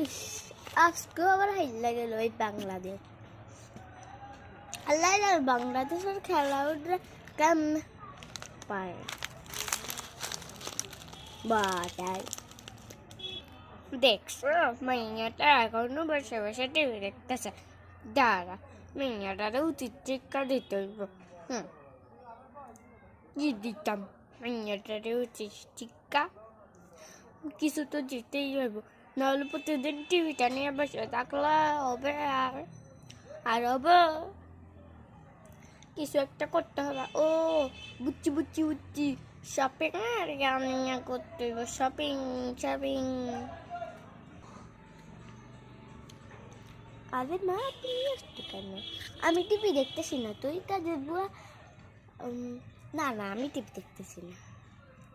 ইস, আজকেও আবার হাইল্লা গেল ওই বাংলাদেশ। আল্লাহ বাংলাদেশের খেলা উঠলে কেমন পারে বাটাই। দেখছো মাইয়াটা এখনো বসে বসে টিভি দেখতেছে। দাঁড়া, মাইয়াটারে উচিত শিক্ষা দিতে হইব। কি দিতাম মাইয়াটারে উচিত শিক্ষা? কিছু তো দিতেই হইব, নাহলে প্রতিদিন টিভিটা নিয়ে বসে থাকলে হবে আর হবে। কিছু একটা করতে হবে। ও বুঝছি বুঝছি বুঝছি, শপিং আর গানিয়া করতে হইব। Shopping shopping. আরে মা, তুমি আসতো কেন? আমি টিভি দেখতেছি না, তুই কাজে বুয়া। না না, আমি টিভি দেখতেছি না।